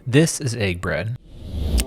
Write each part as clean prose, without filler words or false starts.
This is egg bread.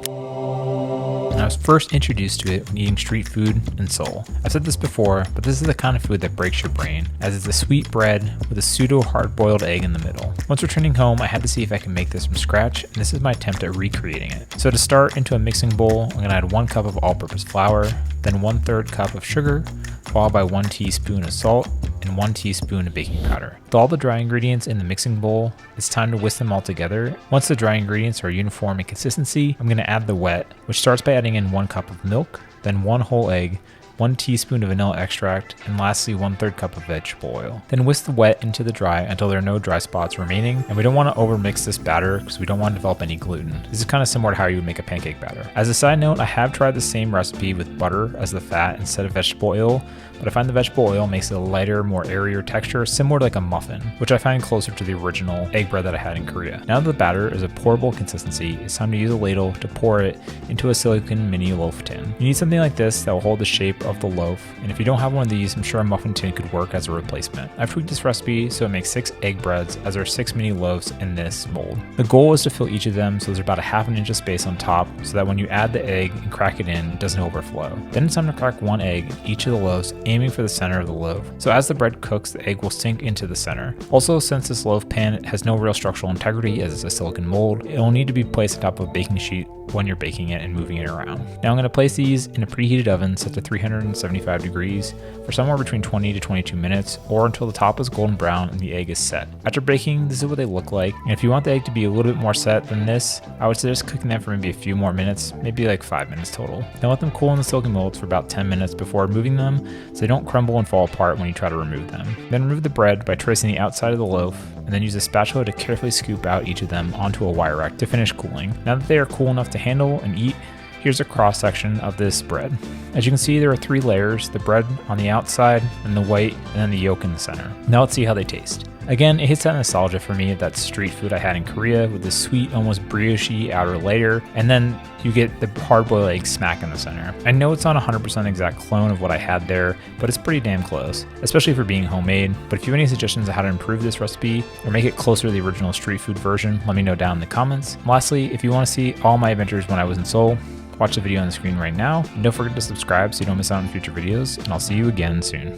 I was first introduced to it when eating street food in Seoul. I've said this before, but this is the kind of food that breaks your brain, as it's a sweet bread with a pseudo hard-boiled egg in the middle. Once returning home, I had to see if I can make this from scratch, and this is my attempt at recreating it. So to start, into a mixing bowl, I'm going to add 1 cup of all-purpose flour, then 1/3 cup of sugar, followed by 1 teaspoon of salt, and 1 teaspoon of baking powder. With all the dry ingredients in the mixing bowl, it's time to whisk them all together. Once the dry ingredients are uniform in consistency, I'm going to add the wet, which starts by adding in 1 cup of milk, then 1 whole egg, 1 teaspoon of vanilla extract, and lastly 1/3 cup of vegetable oil. Then whisk the wet into the dry until there are no dry spots remaining, and we don't want to overmix this batter because we don't want to develop any gluten. This is kind of similar to how you would make a pancake batter. As a side note, I have tried the same recipe with butter as the fat instead of vegetable oil, but I find the vegetable oil makes it a lighter, more airier texture, similar to like a muffin, which I find closer to the original egg bread that I had in Korea. Now that the batter is a pourable consistency, it's time to use a ladle to pour it into a silicone mini loaf tin. You need something like this that will hold the shape of the loaf, and if you don't have one of these, I'm sure a muffin tin could work as a replacement. I've tweaked this recipe so it makes 6 egg breads, as there are 6 mini loaves in this mold. The goal is to fill each of them so there's about a 1/2 inch of space on top, so that when you add the egg and crack it in, it doesn't overflow. Then it's time to crack 1 egg in each of the loaves, aiming for the center of the loaf. So as the bread cooks, the egg will sink into the center. Also, since this loaf pan has no real structural integrity as it's a silicone mold, it will need to be placed on top of a baking sheet when you're baking it and moving it around. Now I'm going to place these in a preheated oven set to 375 degrees for somewhere between 20 to 22 minutes, or until the top is golden brown and the egg is set. After baking, this is what they look like, and if you want the egg to be a little bit more set than this, I would suggest cooking them for maybe a few more minutes, maybe like 5 minutes total. Then let them cool in the silicone molds for about 10 minutes before removing them so they don't crumble and fall apart when you try to remove them. Then remove the bread by tracing the outside of the loaf, and then use a spatula to carefully scoop out each of them onto a wire rack to finish cooling. Now that they are cool enough to handle and eat, here's a cross section of this bread. As you can see, there are 3 layers, the bread on the outside, and the white, and then the yolk in the center. Now let's see how they taste. Again, it hits that nostalgia for me of that street food I had in Korea with the sweet, almost brioche outer layer, and then you get the hard-boiled egg smack in the center. I know it's not a 100% exact clone of what I had there, but it's pretty damn close, especially for being homemade. But if you have any suggestions on how to improve this recipe or make it closer to the original street food version, let me know down in the comments. And lastly, if you want to see all my adventures when I was in Seoul, watch the video on the screen right now, and don't forget to subscribe so you don't miss out on future videos, and I'll see you again soon.